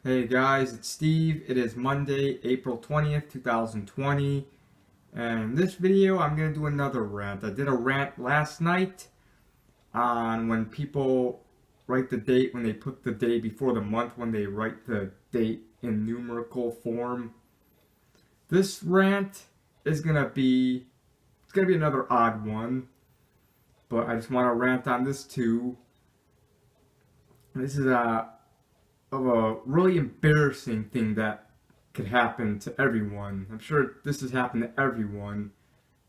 Hey guys, it's Steve. It is Monday, April 20th, 2020. And in this video, I'm going to do another rant. I did a rant last night on when people write the date, when they put the day before the month, when they write the date in numerical form. This rant is going to be, another odd one. But I just want to rant on this too. This is of a really embarrassing thing that could happen to everyone. I'm sure this has happened to everyone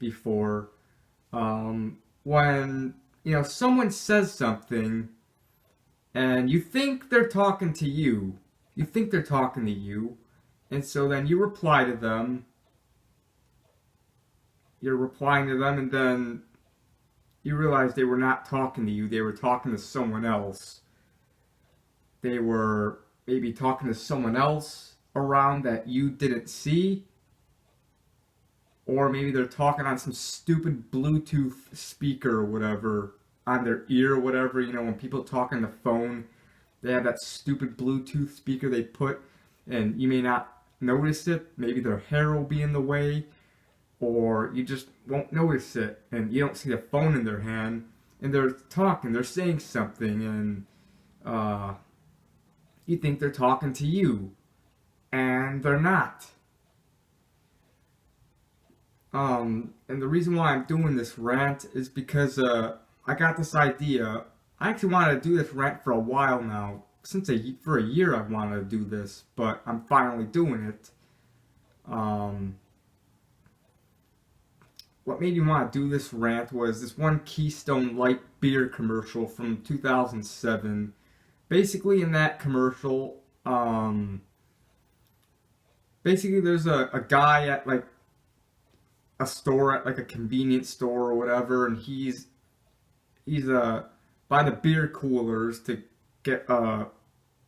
before. When, someone says something and you think they're talking to you. And so then you reply to them. You're replying to them and then you realize they were not talking to you. They were talking to someone else. They were maybe talking to someone else around that you didn't see. Or maybe they're talking on some stupid Bluetooth speaker or whatever, on their ear or whatever. When people talk on the phone, they have that stupid Bluetooth speaker they put, and you may not notice it. Maybe their hair will be in the way, or you just won't notice it, and you don't see the phone in their hand, and they're talking, they're saying something, and you think they're talking to you, and they're not. And the reason why I'm doing this rant is because I got this idea. I actually wanted to do this rant for a while now. For a year I've wanted to do this, but I'm finally doing it. What made me want to do this rant was this one Keystone Light beer commercial from 2007. Basically, in that commercial, there's a guy at like a store, at like a convenience store or whatever, and he's by the beer coolers to get a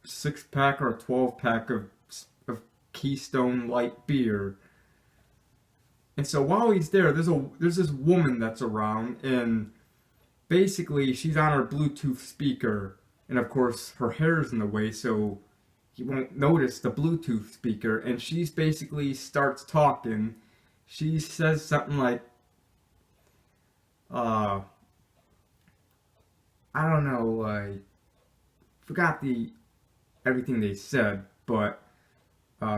6-pack or a 12-pack of Keystone Light beer. And so while he's there, there's this woman that's around, and basically she's on her Bluetooth speaker. And of course, her hair's in the way, so you won't notice the Bluetooth speaker. And she's basically starts talking. She says something like, I don't know, I forgot everything they said, but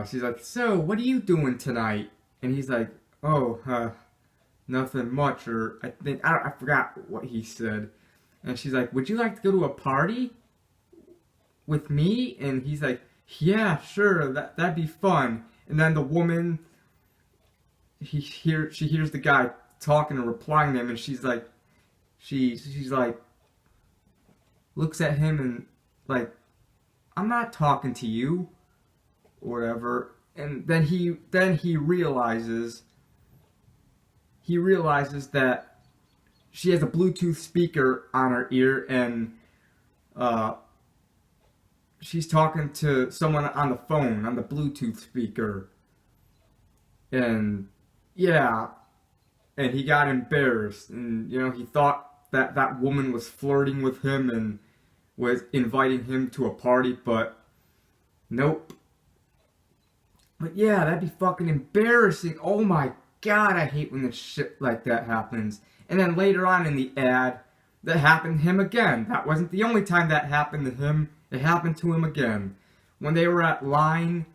she's like, so, what are you doing tonight? And he's like, oh, nothing much, or I forgot what he said. And she's like, would you like to go to a party with me? And he's like, yeah, sure, that'd be fun. And then the woman, she hears the guy talking and replying to him, and she's like, she's like, looks at him and like, I'm not talking to you, or whatever. And then he realizes that she has a Bluetooth speaker on her ear, and she's talking to someone on the phone, on the Bluetooth speaker. And yeah, and he got embarrassed, and he thought that woman was flirting with him and was inviting him to a party, but nope. But yeah, that'd be fucking embarrassing. Oh my god, I hate when this shit like that happens. And then later on in the ad, that happened to him again. That wasn't the only time that happened to him. It happened to him again. When they were at line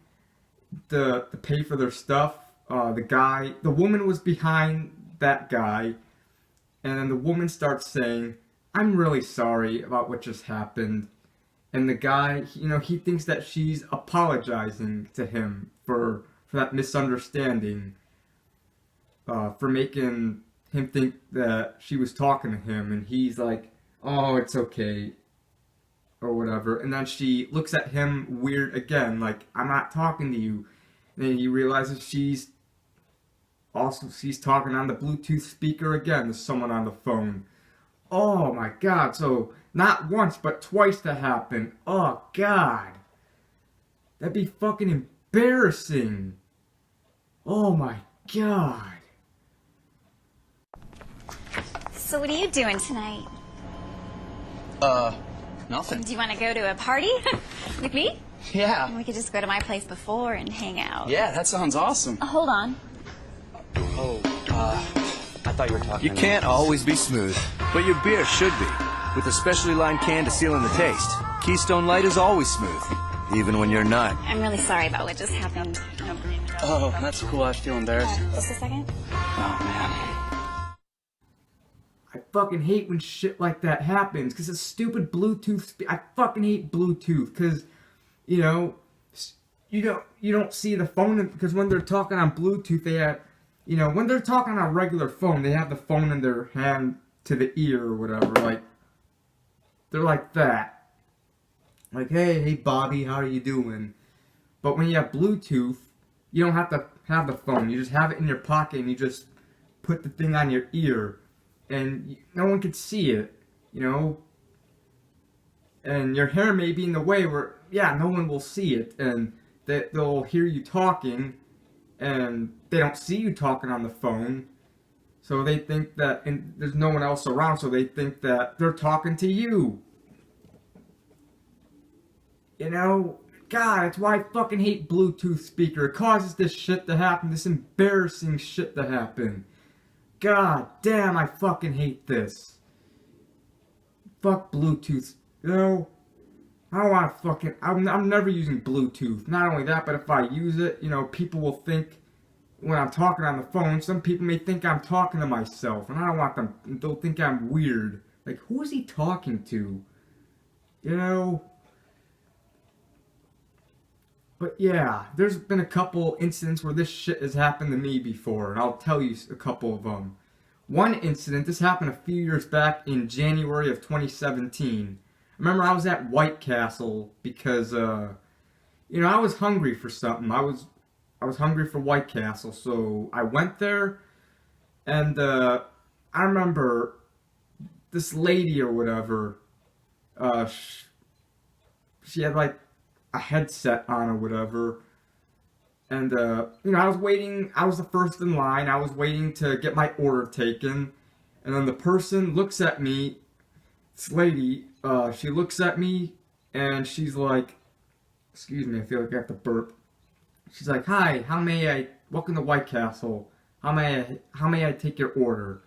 to pay for their stuff, the woman was behind that guy, and then the woman starts saying, I'm really sorry about what just happened. And the guy, he thinks that she's apologizing to him for that misunderstanding, for making him think that she was talking to him, and he's like, oh, it's okay, or whatever. And then she looks at him weird again, like, I'm not talking to you. And then he realizes she's talking on the Bluetooth speaker again to someone on the phone. Oh my god, so not once but twice that happened. Oh god, that'd be fucking embarrassing. Oh my god. So what are you doing tonight? Nothing. Do you want to go to a party with me? Yeah. We could just go to my place before and hang out. Yeah, that sounds awesome. Hold on. Oh, I thought you were talking You can't always be smooth, but your beer should be. With a specially lined can to seal in the taste, Keystone Light is always smooth, even when you're not. I'm really sorry about what just happened. Oh, that's cool. I feel embarrassed. Just a second. Oh, man. I fucking hate when shit like that happens, because it's stupid Bluetooth. I fucking hate Bluetooth, because, you know, you don't see the phone, because when they're talking on Bluetooth, they have, you know, when they're talking on a regular phone, they have the phone in their hand to the ear or whatever, like, they're like that. Like, hey Bobby, how are you doing? But when you have Bluetooth, you don't have to have the phone. You just have it in your pocket and you just put the thing on your ear. And no one can see it, you know? And your hair may be in the way where, yeah, no one will see it. And they'll hear you talking and they don't see you talking on the phone. So they think that, and there's no one else around, so they think that they're talking to you. You know, God, that's why I fucking hate Bluetooth speaker. It causes this shit to happen, this embarrassing shit to happen. God damn, I fucking hate this. Fuck Bluetooth. You know, I don't want to fucking, I'm never using Bluetooth. Not only that, but if I use it, you know, people will think, when I'm talking on the phone, some people may think I'm talking to myself, and I don't want them, they'll think I'm weird. Like, who is he talking to? You know? But yeah, there's been a couple incidents where this shit has happened to me before, and I'll tell you a couple of them. One incident, this happened a few years back in January of 2017. I remember I was at White Castle because, you know, I was hungry for something. I was hungry for White Castle, so I went there, and I remember this lady or whatever, she had like a headset on or whatever, and you know, I was waiting, I was the first in line, I was waiting to get my order taken, and then the person looks at me, this lady, she looks at me, and she's like, excuse me, I feel like I have to burp. She's like, hi, welcome to White Castle, how may I take your order?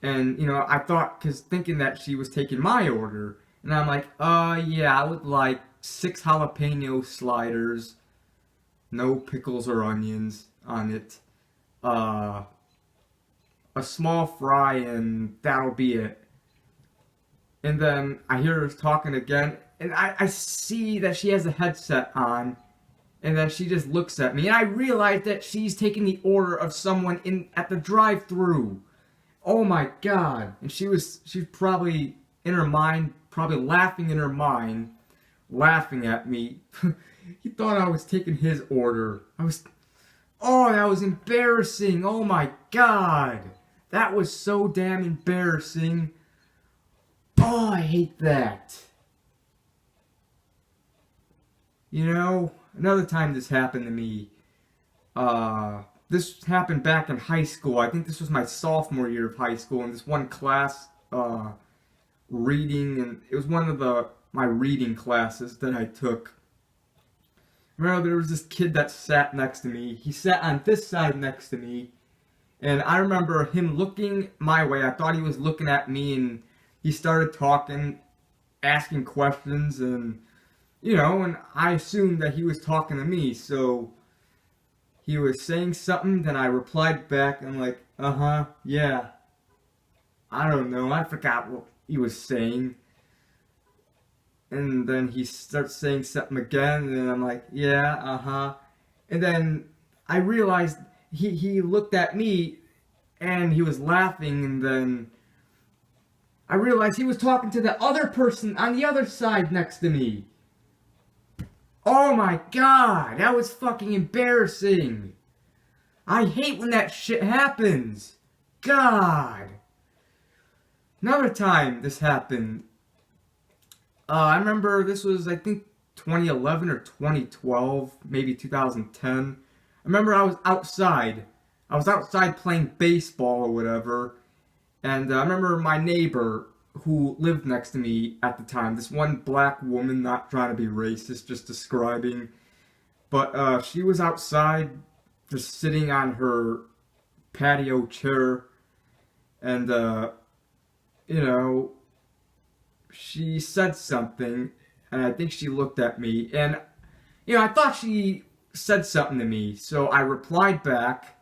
And, you know, I thought, thinking that she was taking my order, and I'm like, yeah, I would like 6 jalapeno sliders, no pickles or onions on it, a small fry, and that'll be it. And then I hear her talking again, and I see that she has a headset on, and then she just looks at me, and I realize that she's taking the order of someone at the drive-thru. Oh my god. And she's probably in her mind, probably laughing in her mind, laughing at me. He thought I was taking his order. Oh, that was embarrassing. Oh my god. That was so damn embarrassing. Oh, I hate that. You know, another time this happened to me, this happened back in high school. I think this was my sophomore year of high school, in this one class, reading, and it was one of my reading classes that I took. Remember, there was this kid that sat next to me. He sat on this side next to me, and I remember him looking my way. I thought he was looking at me, and he started talking, asking questions, and, you know, and I assumed that he was talking to me, so he was saying something, then I replied back, and like, yeah. I don't know, I forgot what he was saying. And then he starts saying something again, and I'm like, yeah, And then I realized he looked at me, and he was laughing, and then I realized he was talking to the other person on the other side next to me. Oh my god, that was fucking embarrassing. I hate when that shit happens. God. Another time this happened, I remember this was, I think, 2011 or 2012, maybe 2010. I remember I was outside. I was outside playing baseball or whatever, and I remember my neighbor, who lived next to me at the time. This one black woman, not trying to be racist, just describing. But she was outside, just sitting on her patio chair, and you know, she said something, and I think she looked at me, and you know, I thought she said something to me, so I replied back,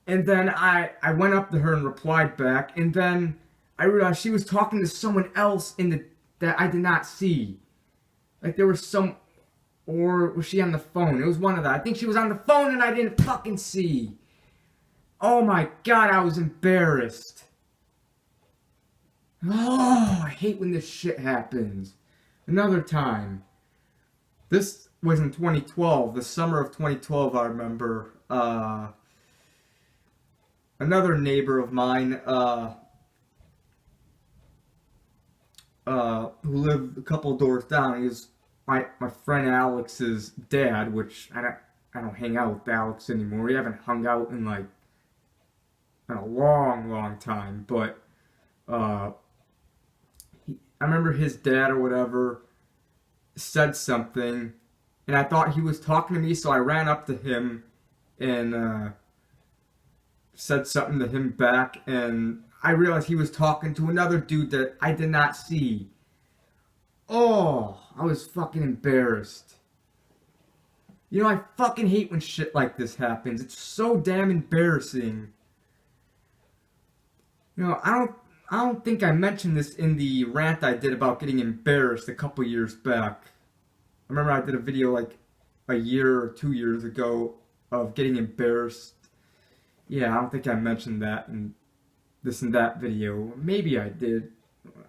and then I went up to her and replied back, and then I realized she was talking to someone else that I did not see. Like there was some, or was she on the phone? It was one of that. I think she was on the phone and I didn't fucking see. Oh my god, I was embarrassed. Oh, I hate when this shit happens. Another time. This was in 2012, the summer of 2012, I remember. Another neighbor of mine, who lived a couple doors down, he was my friend Alex's dad, which I don't hang out with Alex anymore. We haven't hung out in like in a long time, but I remember his dad or whatever said something, and I thought he was talking to me, so I ran up to him and said something to him back, and I realized he was talking to another dude that I did not see. Oh, I was fucking embarrassed. You know, I fucking hate when shit like this happens. It's so damn embarrassing. You know, I don't think I mentioned this in the rant I did about getting embarrassed a couple years back. I remember I did a video like a year or 2 years ago of getting embarrassed. Yeah, I don't think I mentioned that in this and that video. Maybe I did.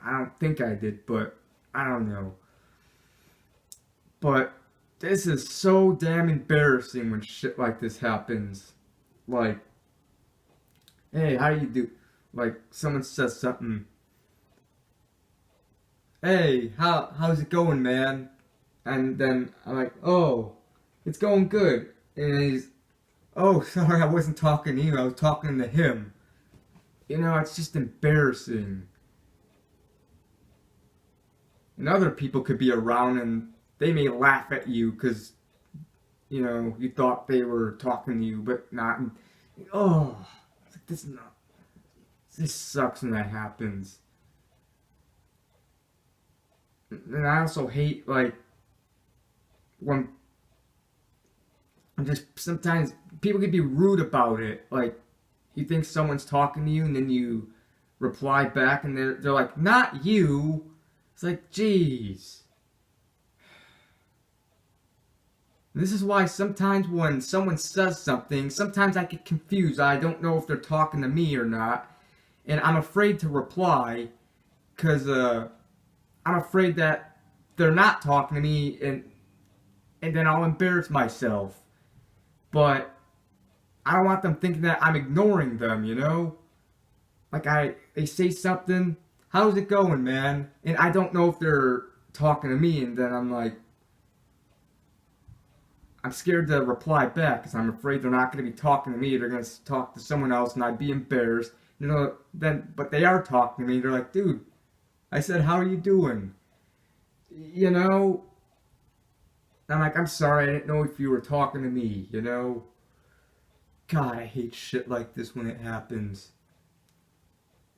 I don't think I did, but I don't know. But this is so damn embarrassing when shit like this happens. Like, hey, how you do? Like, someone says something. Hey, how's it going, man? And then I'm like, oh, it's going good. And he's, oh, sorry, I wasn't talking to you. I was talking to him. You know, it's just embarrassing. And other people could be around and they may laugh at you because, you know, you thought they were talking to you, but not. And, oh, it's like, this sucks when that happens. And I also hate, like, when just sometimes people can be rude about it. Like, you think someone's talking to you and then you reply back and they're like, not you. It's like, jeez. This is why sometimes when someone says something, sometimes I get confused. I don't know if they're talking to me or not. And I'm afraid to reply because I'm afraid that they're not talking to me and then I'll embarrass myself. But I don't want them thinking that I'm ignoring them, you know? Like they say something, how's it going, man? And I don't know if they're talking to me, and then I'm like, I'm scared to reply back because I'm afraid they're not going to be talking to me. They're going to talk to someone else and I'd be embarrassed. You know, but they are talking to me. They're like, dude, I said, how are you doing? You know? I'm like, I'm sorry, I didn't know if you were talking to me, you know? God, I hate shit like this when it happens.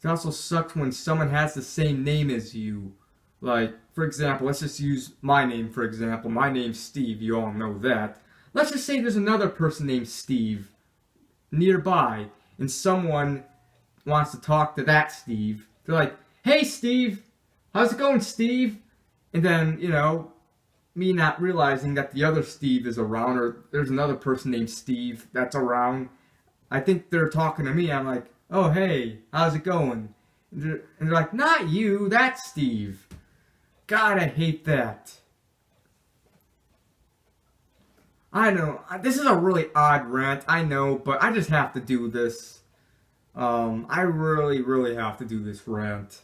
It also sucks when someone has the same name as you. Like, for example, let's just use my name for example. My name's Steve, you all know that. Let's just say there's another person named Steve nearby, and someone wants to talk to that Steve. They're like, hey Steve, how's it going, Steve? And then, you know, me not realizing that the other Steve is around, or there's another person named Steve that's around. I think they're talking to me. I'm like, oh, hey, how's it going? And they're like, not you, that's Steve. God, I hate that. I know, this is a really odd rant, I know, but I just have to do this. I really have to do this rant.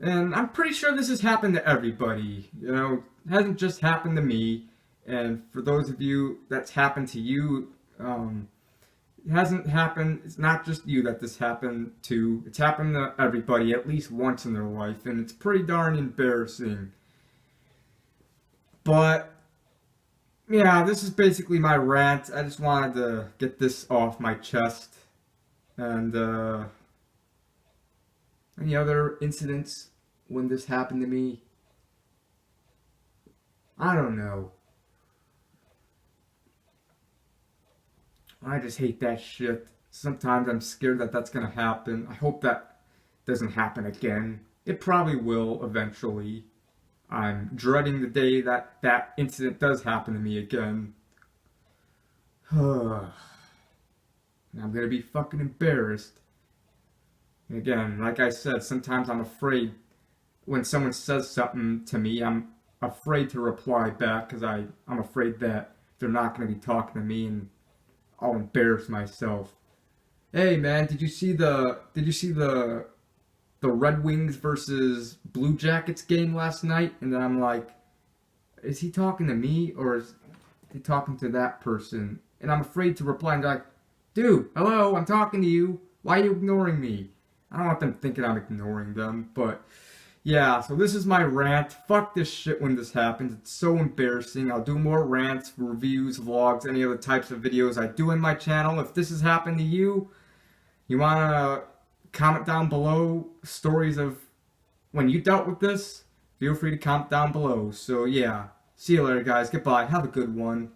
And I'm pretty sure this has happened to everybody. You know, it hasn't just happened to me. And for those of you that's happened to you, It hasn't happened. It's not just you that this happened to. It's happened to everybody at least once in their life, and it's pretty darn embarrassing. But yeah, this is basically my rant. I just wanted to get this off my chest. And any other incidents when this happened to me? I don't know. I just hate that shit. Sometimes I'm scared that that's gonna happen. I hope that doesn't happen again. It probably will eventually. I'm dreading the day that that incident does happen to me again. And I'm gonna be fucking embarrassed. And again, like I said, sometimes I'm afraid when someone says something to me, I'm afraid to reply back because I'm afraid that they're not gonna be talking to me and I'll embarrass myself. Hey man, did you see the Red Wings versus Blue Jackets game last night? And then I'm like, is he talking to me or is he talking to that person? And I'm afraid to reply and be like, dude, hello, I'm talking to you. Why are you ignoring me? I don't want them thinking I'm ignoring them, but yeah, so this is my rant. Fuck this shit when this happens. It's so embarrassing. I'll do more rants, reviews, vlogs, any other types of videos I do in my channel. If this has happened to you, you want to comment down below stories of when you dealt with this, feel free to comment down below. So yeah, see you later guys. Goodbye. Have a good one.